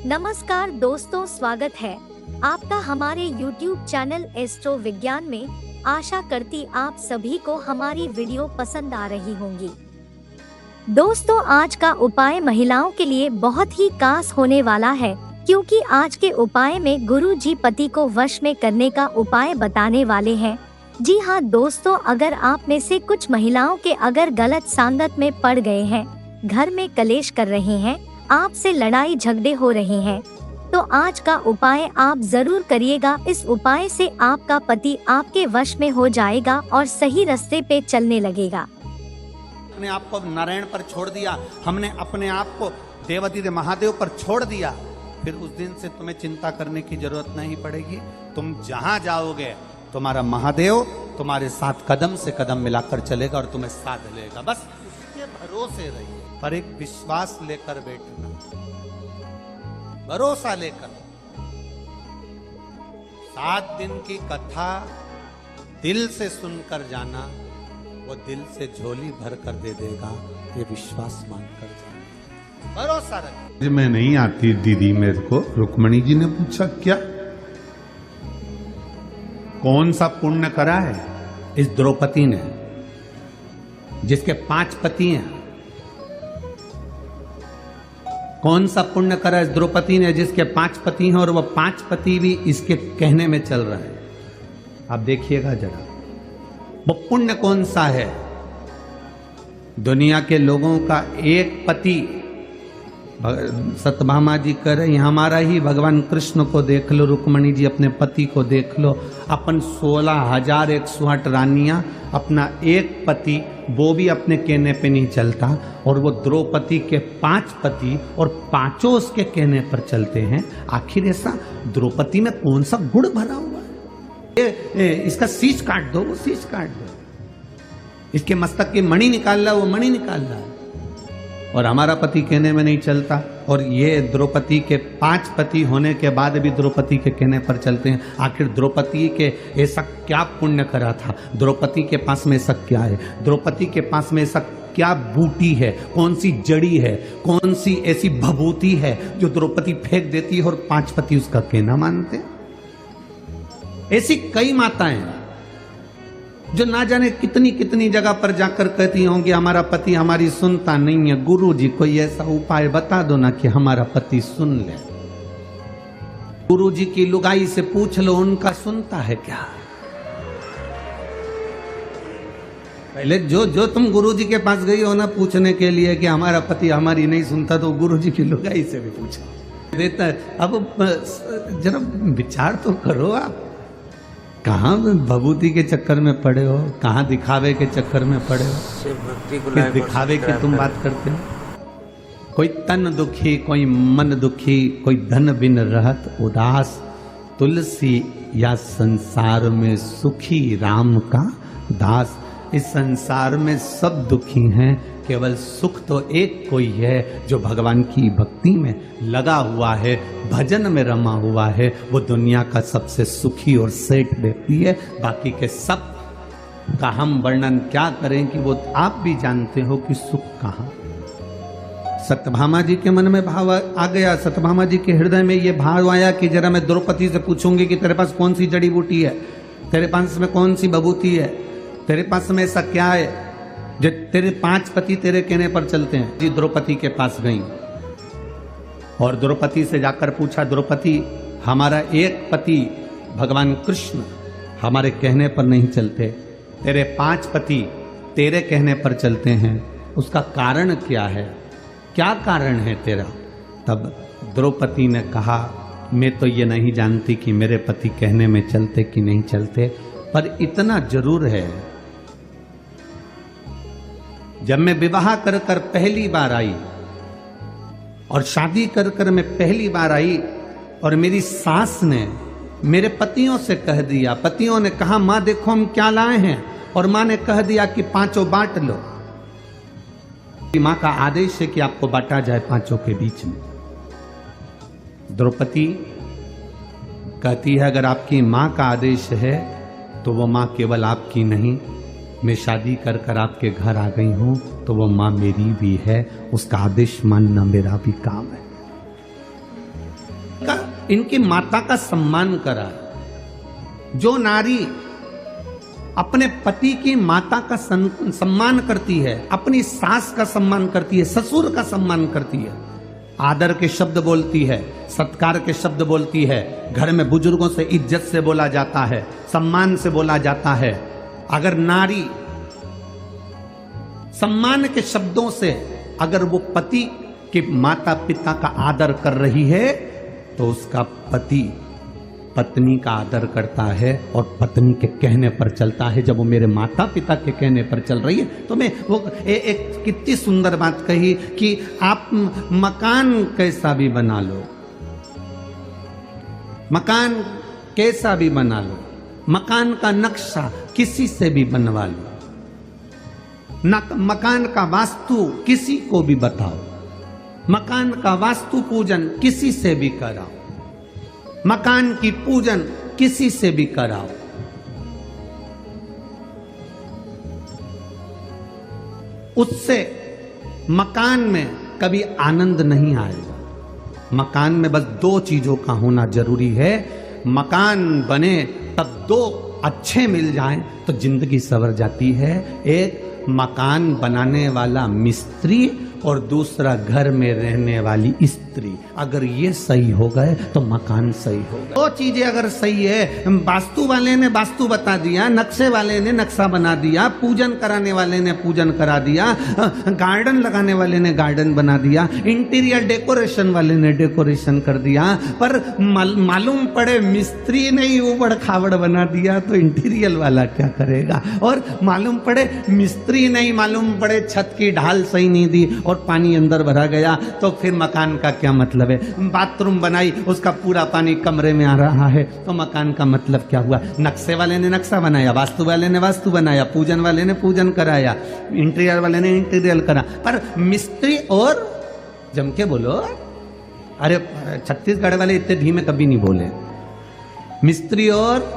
नमस्कार दोस्तों, स्वागत है आपका हमारे YouTube चैनल एस्ट्रो विज्ञान में। आशा करती आप सभी को हमारी वीडियो पसंद आ रही होंगी। दोस्तों, आज का उपाय महिलाओं के लिए बहुत ही खास होने वाला है, क्योंकि आज के उपाय में गुरु जी पति को वश में करने का उपाय बताने वाले हैं। जी हाँ दोस्तों, अगर आप में से कुछ महिलाओं के अगर गलत संगत में पड़ गए हैं, घर में कलेश कर रहे हैं, आपसे लड़ाई झगड़े हो रहे हैं, तो आज का उपाय आप जरूर करिएगा। इस उपाय से आपका पति आपके वश में हो जाएगा और सही रास्ते पे चलने लगेगा। अपने आप को नारायण पर छोड़ दिया, हमने अपने आप को देवाधिदेव महादेव पर छोड़ दिया, फिर उस दिन से तुम्हें चिंता करने की जरूरत नहीं पड़ेगी। तुम जहां जाओगे तुम्हारा महादेव तुम्हारे साथ कदम से कदम मिलाकर चलेगा और तुम्हें साथ लेगा। बस इसके भरोसे रहिए, पर एक विश्वास लेकर बैठना, भरोसा लेकर। 7 दिन की कथा दिल से सुनकर जाना, वो दिल से झोली भर कर दे देगा, ये विश्वास मानकर जाना, भरोसा रखें। मैं नहीं आती दीदी मेरे को। रुक्मणी जी ने पूछा क्या, कौन सा पुण्य करा है? इस द्रौपदी ने, जिसके 5 पति हैं, कौन सा पुण्य करा इस द्रौपदी ने जिसके 5 पति हैं और वह 5 पति भी इसके कहने में चल रहे हैं? आप देखिएगा जरा, वो पुण्य कौन सा है? दुनिया के लोगों का एक पति, सत्यभामा जी कह रहे हैं, हमारा ही भगवान कृष्ण को देख लो, रुक्मणी जी अपने पति को देख लो, अपन 16,108 रानियां, अपना एक पति, वो भी अपने कहने पे नहीं चलता, और वो द्रौपदी के 5 पति और 5 उसके कहने पर चलते हैं। आखिर ऐसा द्रौपदी में कौन सा गुण भरा हुआ है? इसका शीश काट दो, वो शीश काट दो, इसके मस्तक की मणि निकाल ला, वो मणि निकाल ला, और हमारा पति कहने में नहीं चलता। और ये द्रौपदी के 5 पति होने के बाद भी द्रौपदी के कहने पर चलते हैं। आखिर द्रौपदी के ऐसा क्या पुण्य करा था? द्रौपदी के पास में ऐसा क्या है? द्रौपदी के पास में ऐसा क्या बूटी है? कौन सी जड़ी है? कौन सी ऐसी भभूति है जो द्रौपदी फेंक देती है और 5 पति उसका कहना मानते? ऐसी कई माताएं जो ना जाने कितनी कितनी जगह पर जाकर कहती होंगी हमारा पति हमारी सुनता नहीं है। गुरु जी कोई ऐसा उपाय बता दो ना कि हमारा पति सुन ले। गुरु जी की लुगाई से पूछ लो, उनका सुनता है क्या? पहले जो तुम गुरु जी के पास गई हो ना पूछने के लिए कि हमारा पति हमारी नहीं सुनता, तो गुरु जी की लुगाई से भी पूछो देता है। अब जरा विचार तो करो, आप कहाँ भभूति के चक्कर में पड़े हो, कहाँ दिखावे के चक्कर में पड़े हो? किस दिखावे की तुम बात करते हो? कोई तन दुखी, कोई मन दुखी, कोई धन बिन रहत उदास, तुलसी या संसार में सुखी राम का दास। इस संसार में सब दुखी हैं, केवल सुख तो एक कोई है जो भगवान की भक्ति में लगा हुआ है, भजन में रमा हुआ है। वो दुनिया का सबसे सुखी और सेठ व्यक्ति है। बाकी के सब का हम वर्णन क्या करें कि वो आप भी जानते हो कि सुख कहाँ। सत्यभामा जी के मन में भाव आ गया, सत्यभामा जी के हृदय में ये भाव आया कि जरा मैं द्रौपदी से पूछूंगी कि तेरे पास कौन सी जड़ी बूटी है, तेरे पास में कौन सी भभूति है, तेरे पास में ऐसा क्या है जो तेरे 5 पति तेरे कहने पर चलते हैं। जी द्रौपदी के पास गई और द्रौपदी से जाकर पूछा, द्रौपदी हमारा एक पति भगवान कृष्ण हमारे कहने पर नहीं चलते, तेरे 5 पति तेरे कहने पर चलते हैं, उसका कारण क्या है? क्या कारण है तेरा? तब द्रौपदी ने कहा, मैं तो ये नहीं जानती कि मेरे पति कहने में चलते कि नहीं चलते, पर इतना जरूर है, जब मैं विवाह कर कर पहली बार आई और शादी कर कर मैं पहली बार आई और मेरी सास ने मेरे पतियों से कह दिया, पतियों ने कहा माँ देखो हम क्या लाए हैं, और माँ ने कह दिया कि 5 बांट लो। माँ का आदेश है कि आपको बांटा जाए 5 के बीच में। द्रौपदी कहती है अगर आपकी माँ का आदेश है तो वो माँ केवल आपकी नहीं, मैं शादी कर कर आपके घर आ गई हूं तो वो माँ मेरी भी है, उसका आदेश मानना मेरा भी काम है। इनकी माता का सम्मान करा। जो नारी अपने पति की माता का सम्मान करती है, अपनी सास का सम्मान करती है, ससुर का सम्मान करती है, आदर के शब्द बोलती है, सत्कार के शब्द बोलती है, घर में बुजुर्गों से इज्जत से बोला जाता है, सम्मान से बोला जाता है। अगर नारी सम्मान के शब्दों से अगर वो पति के माता पिता का आदर कर रही है तो उसका पति पत्नी का आदर करता है और पत्नी के कहने पर चलता है। जब वो मेरे माता पिता के कहने पर चल रही है तो मैं वो एक कितनी सुंदर बात कही कि आप मकान कैसा भी बना लो, मकान कैसा भी बना लो, मकान का नक्शा किसी से भी बनवा लो, मकान का वास्तु किसी को भी बताओ, मकान का वास्तु पूजन किसी से भी कराओ, मकान की पूजन किसी से भी कराओ, उससे मकान में कभी आनंद नहीं आएगा। मकान में बस दो चीजों का होना जरूरी है। मकान बने तब दो अच्छे मिल जाएं तो जिंदगी संवर जाती है। एक मकान बनाने वाला मिस्त्री और दूसरा घर में रहने वाली स्त्री। अगर ये सही हो गए तो मकान सही हो गए। दो चीजें अगर सही है, वास्तु वाले ने वास्तु बता दिया, नक्शे वाले ने नक्शा बना दिया, पूजन कराने वाले ने पूजन करा दिया, गार्डन लगाने वाले ने गार्डन बना दिया, इंटीरियर डेकोरेशन वाले ने डेकोरेशन कर दिया, पर मालूम पड़े मिस्त्री ने ही उबड़ खाबड़ बना दिया तो इंटीरियर वाला क्या करेगा। और मालूम पड़े मिस्त्री नहीं, मालूम पड़े छत की ढाल सही नहीं दी और पानी अंदर भरा गया तो फिर मकान का क्या मतलब है। बाथरूम बनाई, उसका पूरा पानी कमरे में आ रहा है तो मकान का मतलब क्या हुआ। नक्शे वाले ने नक्शा बनाया, वास्तु वाले ने वास्तु बनाया, पूजन वाले ने पूजन कराया, इंटीरियर वाले ने इंटीरियर करा, पर मिस्त्री और जम के बोलो, अरे छत्तीसगढ़ वाले इतने धीमे कभी नहीं बोले, मिस्त्री और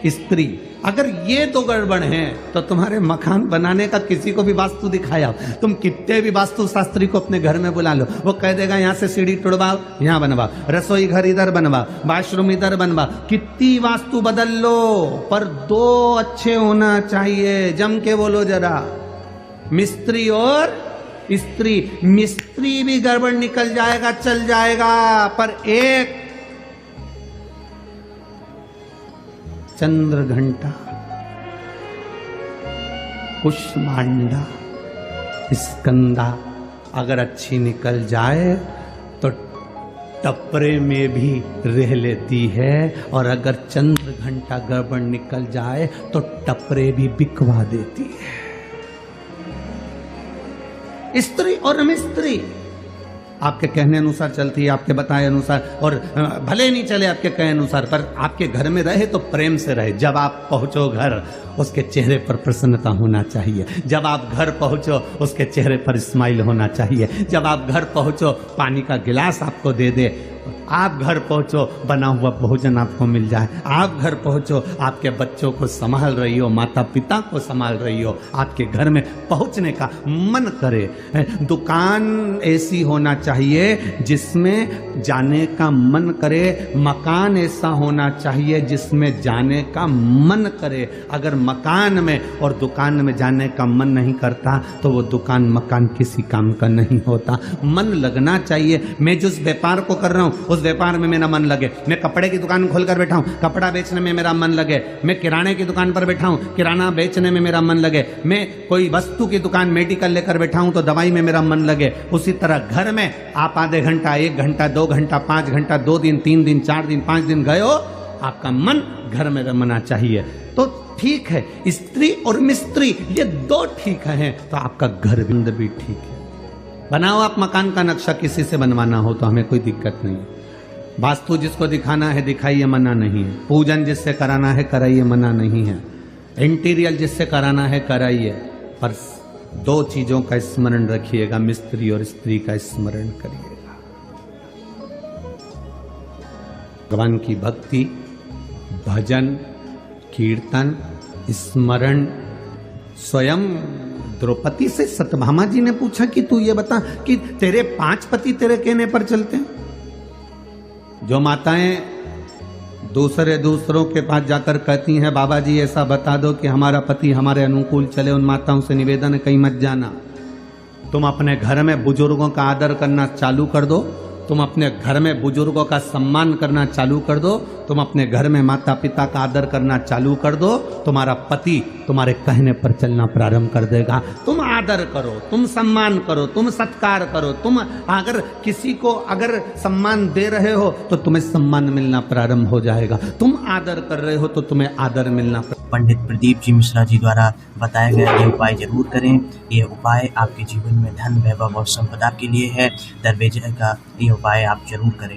स्त्री। अगर ये दो गड़बड़ हैं तो तुम्हारे मकान बनाने का किसी को भी वास्तु दिखाया, तुम कितने भी वास्तु शास्त्री को अपने घर में बुला लो, वो कह देगा यहाँ से सीढ़ी तोड़वाओ, यहाँ बनवाओ, रसोई घर इधर बनवाओ, वॉशरूम इधर बनवाओ, कितनी वास्तु बदल लो, पर दो अच्छे होना चाहिए। जम के बोलो जरा, मिस्त्री और स्त्री। मिस्त्री भी गड़बड़ निकल जाएगा, चल जाएगा, पर एक चंद्र घंटा, कुष्मांडा, स्कंदा अगर अच्छी निकल जाए तो टपरे में भी रह लेती है, और अगर चंद्र घंटा गड़बड़ निकल जाए तो टपरे भी बिकवा देती है। स्त्री और मिस्त्री आपके कहने अनुसार चलती है, आपके बताए अनुसार, और भले नहीं चले आपके कहे अनुसार, पर आपके घर में रहे तो प्रेम से रहे। जब आप पहुंचो घर, उसके चेहरे पर प्रसन्नता होना चाहिए। जब आप घर पहुंचो, उसके चेहरे पर स्माइल होना चाहिए। जब आप घर पहुंचो, पानी का गिलास आपको दे दे। आप घर पहुंचो, बना हुआ भोजन आपको मिल जाए। आप घर पहुंचो, आपके बच्चों को संभाल रही हो, माता पिता को संभाल रही हो, आपके घर में पहुंचने का मन करे। दुकान ऐसी होना चाहिए जिसमें जाने का मन करे, मकान ऐसा होना चाहिए जिसमें जाने का मन करे। अगर मकान में और दुकान में जाने का मन नहीं करता तो वो दुकान मकान किसी काम का नहीं होता। मन लगना चाहिए। मैं जिस व्यापार को कर रहा हूं उस व्यापार में मेरा मन लगे। मैं कपड़े की दुकान खोलकर बैठा हूं, कपड़ा बेचने में मेरा मन लगे। मैं किराने की दुकान पर बैठा हूं, किराना बेचने में मेरा मन लगे। मैं कोई वस्तु की दुकान मेडिकल लेकर बैठा हूं तो दवाई में मेरा मन लगे। उसी तरह घर में आप आधे घंटा, 1 घंटा, 2 घंटा, 5 घंटा, 2 दिन, 3 दिन, 4 दिन, 5 दिन गए हो, आपका मन घर में रमना चाहिए। तो ठीक है, स्त्री और मिस्त्री ये दो ठीक हैं तो आपका घर भी ठीक है। बनाओ आप मकान का नक्शा, किसी से बनवाना हो तो हमें कोई दिक्कत नहीं। वास्तु जिसको दिखाना है दिखाइए, मना नहीं है। पूजन जिससे कराना है कराइए, मना नहीं है। इंटीरियर जिससे कराना है कराइए, पर 2 चीजों का स्मरण रखिएगा, मिस्त्री और स्त्री का स्मरण करिएगा। भगवान की भक्ति, भजन, कीर्तन, स्मरण। स्वयं द्रौपदी से सत्यभामा जी ने पूछा कि तू ये बता कि तेरे 5 पति तेरे कहने पर चलते हैं। जो माताएं दूसरों के पास जाकर कहती हैं बाबा जी ऐसा बता दो कि हमारा पति हमारे अनुकूल चले, उन माताओं से निवेदन है कहीं मत जाना। तुम अपने घर में बुजुर्गों का आदर करना चालू कर दो, तुम अपने घर में बुजुर्गों का सम्मान करना चालू कर दो, तुम अपने घर में माता पिता का आदर करना चालू कर दो, तुम्हारा पति तुम्हारे कहने पर चलना प्रारंभ कर देगा। तुम आदर करो, तुम सम्मान करो, तुम सत्कार करो, तुम अगर किसी को अगर सम्मान दे रहे हो तो तुम्हें सम्मान मिलना प्रारंभ हो जाएगा, तुम आदर कर रहे हो तो तुम्हें आदर मिलना। पंडित प्रदीप जी मिश्रा जी द्वारा बताया गया ये उपाय जरूर करें। ये उपाय आपके जीवन में धन वैभव और संपदा के लिए है। दरवेजन का ये उपाय आप जरूर करें।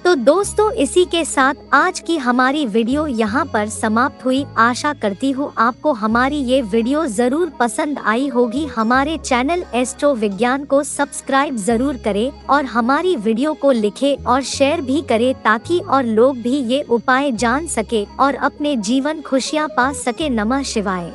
तो दोस्तों इसी के साथ आज की हमारी वीडियो यहाँ पर समाप्त हुई। आशा करती हूँ आपको हमारी ये वीडियो जरूर पसंद आई होगी। हमारे चैनल एस्ट्रो विज्ञान को सब्सक्राइब जरूर करें और हमारी वीडियो को लिखे और शेयर भी करें ताकि और लोग भी ये उपाय जान सके और अपने जीवन खुशियाँ पा सके। नमः शिवाय।